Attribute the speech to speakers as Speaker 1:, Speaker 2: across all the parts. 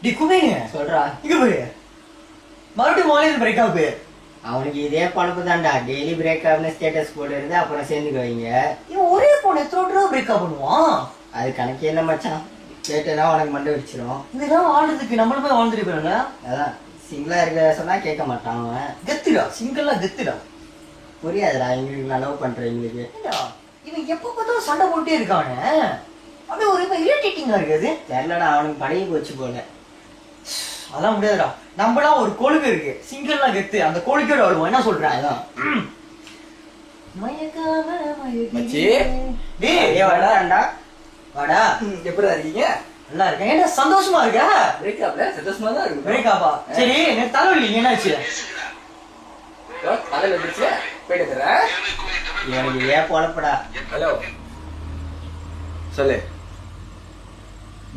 Speaker 1: D குபேங்க
Speaker 2: சொல்றா.
Speaker 1: இங்க போய் மறுபடியும் மாலையில் பிரேக் ஆகுது.
Speaker 2: அவனுக்கு இதே பழப்பு தான்டா. டெய்லி பிரேக் ஆகுன்னு ஸ்டேட்டஸ் போடுறது, அப்புறம் சேர்ந்துக்குவீங்க.
Speaker 1: இவன் ஒரே பொண்ணு எத்தனை தடவை பிரேக் ஆஃப் பண்ணுவான்?
Speaker 2: அது கணக்கே இல்லை மச்சான். கேட்டேன்னா உனக்கு மண்டை வச்சிரும்.
Speaker 1: இதெல்லாம் வாழ்றதுக்கு நம்மளுமே வாழ்ந்துட்டு போயிடல.
Speaker 2: அதான் சிங்கிளா இருக்க சொன்னா கேட்க மாட்டான் அவன்.
Speaker 1: கெத்துடா, சிங்கிளா கெத்துடா.
Speaker 2: புரியாதுடா எங்களுக்கு, நான் லவ் பண்றேன் எங்களுக்கு.
Speaker 1: இவன் எப்ப பார்த்தாலும் சண்டை போட்டே இருக்கானே. அப்படியே ஒரு இரிட்டேட்டிங்கா இருக்காது.
Speaker 2: தெரியலடா, அவனுக்கு பழகி போச்சு போல.
Speaker 1: அதெல்லாம் முடியாதுடா. நம்மளாம் ஒரு கொழுகு இருக்கு, சிங்கிள்லாம் கெத்து. அந்த கொழுக்கோட வருவோம். என்ன சொல்றேன்?
Speaker 2: அதான்
Speaker 1: மச்சி.
Speaker 2: டேய் வாடாடா.
Speaker 1: வாடா.
Speaker 3: எப்படிடா இருக்கீங்க?
Speaker 1: நல்லா இருக்கேன். ஏன்டா சந்தோஷமா இருக்க?
Speaker 3: பிரேக்அப்ல சந்தோஷமா தான் இருக்கு.
Speaker 1: பிரேக்காப்பா? சரி, எனக்கு தலைவலி என்னாச்சு?
Speaker 3: தலையில வந்துச்சு, போயிட்டு வந்துடுறேன்.
Speaker 2: இவனுக்கு இதே பொழப்படா.
Speaker 3: ஹலோ சொல்லு.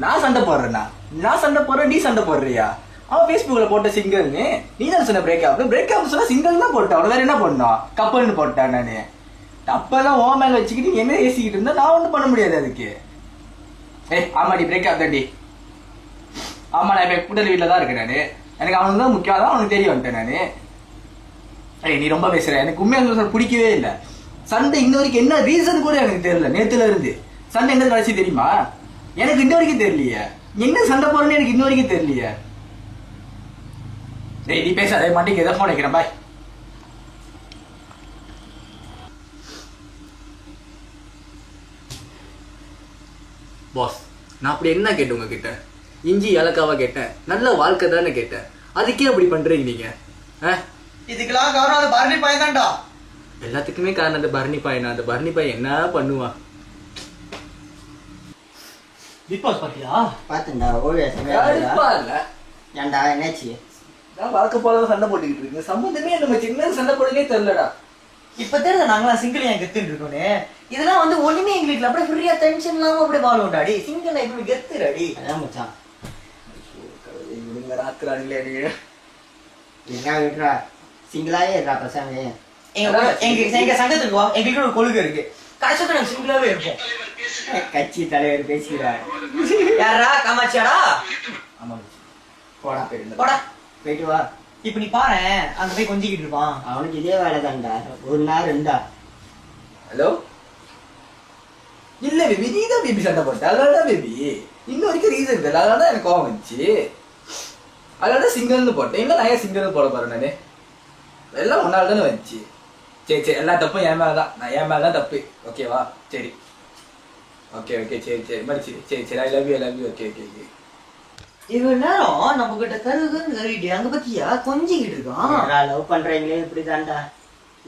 Speaker 3: நான் சண்டை போடுறேன்னா? நான் சண்டை போடுறேன், நீ சண்டை போடுறியா? அவன் Facebookல போட்ட சிங்கிள்னு நீ தான் சொன்ன பிரேக்அப் சொன்னா சிங்கிள் தான் போட்டான். அவன் வேற என்ன பண்ணான்? கப்பல்னு போட்டான். நானு அப்பெல்லாம் ஓ மேல வச்சுக்கிட்டு என்ன ஏசிக்கிட்டு இருந்தா நான் ஒண்ணும் பண்ண முடியாது அதுக்கு. ஆமாடி பிரேக்அப் தாண்டி. ஆமா, நான் இப்ப கூட்டல் வீட்டுல தான் இருக்கேன். நானு எனக்கு அவனுக்கு தான் முக்கியம், தான் அவனுக்கு தெரிய வந்துட்டேன் நானு. நீ ரொம்ப பேசுற. எனக்கு உண்மையாக பிடிக்கவே இல்லை. சண்டை இன்ன வரைக்கும் என்ன ரீசன் கூட எனக்கு தெரியல. நேத்துல இருந்து சண்டை என்ன கடைசி தெரியுமா? எனக்கு இன்ன வரைக்கும் தெரியலையே. என்ன சண்டை போறேன்னு எனக்கு இன்ன வரைக்கும் தெரியலையே. நீ பேசாத, மாட்டேங்க. எதை போன் வைக்கிறேன். பாய். பாஸ், நான் அப்படி என்ன கேட்டேன் உங்ககிட்ட? இஞ்சி ஏலக்காவா கேட்டேன்? நல்ல வாழ்க்கை தானே கேட்டேன். அதுக்கே அப்படி பண்றீங்க நீங்க?
Speaker 1: இதுக்கெல்லாம் காரணம் அந்த பரணி பையன் தான்டா.
Speaker 3: எல்லாத்துக்குமே காரணம் அந்த பரணி பையனா? அந்த பரணி பையன் என்ன பண்ணுவான்?
Speaker 1: பிக் பாஸ் பாத்தியா?
Speaker 2: பாத்துண்டா. ஓவியா
Speaker 3: இல்ல,
Speaker 2: ஏன்டா என்னாச்சு?
Speaker 3: நான் வாழ்க்கை போல சண்டை போட்டுக்கிட்டு இருக்கேன். சம்பந்தமே நம்ம சின்ன சண்டை போடலே தெரியலடா.
Speaker 1: இப்ப தெரியுது நாங்களாம் சிங்கிள் ஏன் கெத்துன்னு இருக்கோன்னு. இதெல்லாம் வந்து ஒண்ணுமே எங்களுக்கு அப்படியே ஃப்ரீயா டென்ஷன் இல்லாம அப்படியே வாழும்டாடி. சிங்கிள் எப்படி கெத்துடாடி.
Speaker 2: அதான் மச்சான்.
Speaker 3: இவனுங்க ராத்திராங்களே நீங்க.
Speaker 2: என்ன விட்டுறா, சிங்கிளாவே இருக்கா பசங்க.
Speaker 1: எங்க சங்கத்துக்கு வா, எங்களுக்கு ஒரு கொள்கை இருக்கு. கடைசிக்கு நாங்க சிங்கிளாவே இருப்போம்.
Speaker 2: கட்சி தலைவர் பேசுகிறார்.
Speaker 1: யாரா காமாட்சியாடா?
Speaker 3: ஆமா,
Speaker 2: போடா
Speaker 1: போடா.
Speaker 2: போயிட்டு வா.
Speaker 1: இப்ப நீ பாரு, அங்க போய் கொஞ்சிக்கிட்டு இருப்பான்.
Speaker 2: அவனுக்கு இதே வேலை தான்டா. ஒரு நாள் ரெண்டா.
Speaker 3: ஹலோ. இல்ல பேபி, நீ தான் பேபி சண்டை போட்ட. அதனாலதான் பேபி இன்ன வரைக்கும் ரீசன் இல்லை. அதனாலதான் எனக்கு கோவம் வந்துச்சு. அதனாலதான் சிங்கிள்னு போட்டேன். இல்ல நான் ஏன் சிங்கிள்னு போட போறேன்? நானு எல்லாம் ஒன்னால தானே வந்துச்சு. சரி சரி, எல்லா தப்பும் என் மேலதான். நான் என் மேலதான் தப்பு. ஓகேவா? சரி ஓகே ஓகே சரி சரி மடிச்சு சரி சரி. I love you, I love you. Okay okay okay.
Speaker 1: இவ்வளவு நேரம் நம்ம கிட்ட கருதுன்னு கருவிட்டு அங்க பத்தியா கொஞ்சிக்கிட்டு இருக்கான்.
Speaker 2: லவ் பண்றீங்களே இப்படிதான்டா.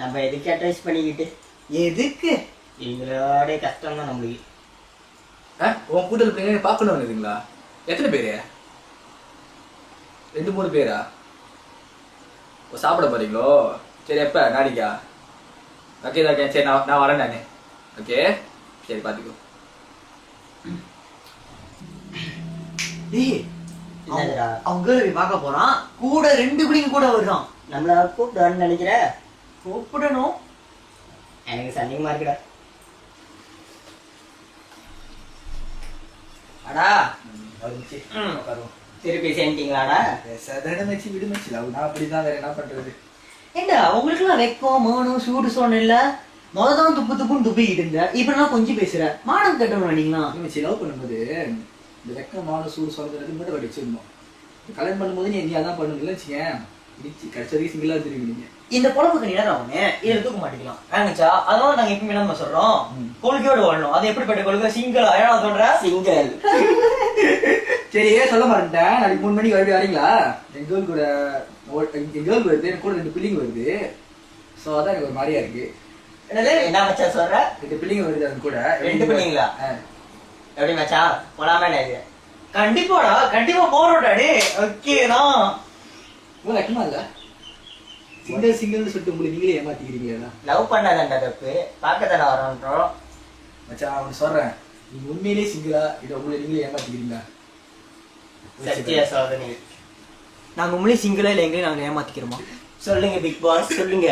Speaker 2: நம்ம எதுக்கு அட்வைஸ் பண்ணிக்கிட்டு?
Speaker 1: எதுக்கு?
Speaker 2: எங்களோட கஷ்டம் தான் நம்மளுக்கு.
Speaker 3: உன் கூட்டல் பிள்ளைங்க பாக்கணும் இருக்குங்களா? எத்தனை பேரு? 2-3 பேரா? சாப்பிட போறீங்களோ? சரி, எப்ப? நாளைக்கா? ஓகே ஓகே சரி, நான் வரேன் நானு. ஓகே சரி, பாத்துக்கோ.
Speaker 1: அவங்க பார்க்க போறான். கூட 2 பிள்ளைங்க கூட வருதான்.
Speaker 2: நம்மள கூப்பிடுவான்னு நினைக்கிற?
Speaker 1: கூப்பிடணும்.
Speaker 2: எனக்கு சந்தேகமா இருக்குடா.
Speaker 1: அடா
Speaker 2: திருப்பி சேர்ந்தீங்களாடா?
Speaker 3: விடுமச்சு. நான் அப்படிதான், வேற என்ன பண்றது?
Speaker 1: ஏண்டா உங்களுக்கு எல்லாம் வெக்கம் மானம் சூடு சோன் இல்ல? முததான் துப்பு துப்புன்னு துப்பிக்கிட்டு இருந்த. இப்ப கொஞ்சம் பேசுற. மானம் கட்டணும் வேணீங்களா?
Speaker 3: லவ் பண்ணும்போது இந்த வெக்கம் மானம் சூடு சொல்றது மட்டும் வடிச்சிருந்தோம். கல்யாணம் பண்ணும்போது நீ அதான் பண்ணுங்களா? கடைசி சிங்கிளா இருந்துருவீங்க.
Speaker 1: இந்த பொழப்புக்கு நீ நேரம் ஆகுனே இதை தூக்க மாட்டேங்கலாம் வேணுச்சா? அதனால நாங்க எப்பவுமே நம்ம சொல்றோம், கொள்கையோட வாழணும். அது எப்படிப்பட்ட கொள்கை? சிங்கிள். ஏன்னா சொல்ற
Speaker 2: சிங்கிள்.
Speaker 3: சரி, சொல்ல மாட்டேன். நாளைக்கு 3 மணிக்கு வருது, வரீங்களா? எங்க கேர்ள் கூட வருது. எனக்கு கூட 2 பிள்ளைங்க வருது. சோ அதான் எனக்கு ஒரு மாதிரியா இருக்கு.
Speaker 1: என்ன மச்சா சொல்ற?
Speaker 3: 2 பிள்ளைங்க வருது. அது கூட
Speaker 1: 2 பிள்ளைங்களா? எப்படி மச்சா போலாமே? கண்டிப்பாடா, கண்டிப்பா போறோம்டாடி. ஓகேதான்.
Speaker 3: லட்சமா இல்ல சிங்கிள் சொல்லிட்டு உங்களை நீங்களே ஏமாத்திக்கிறீங்களா?
Speaker 1: லவ் பண்ணாதான்டா தப்பு, பார்க்கத்தானே வரோன்றோம்.
Speaker 3: மச்சான் அவன் சொல்றேன், நீங்க உண்மையிலேயே சிங்கிளா இதை உங்களை நீங்களே ஏமாத்திக்கிறீங்களா?
Speaker 1: சத்திய சோதனை. நாங்க உண்மையிலே சிங்கிளா இல்லை எங்களையும் நாங்க ஏமாத்திக்கிறோமா? சொல்லுங்க பிக் பாஸ், சொல்லுங்க.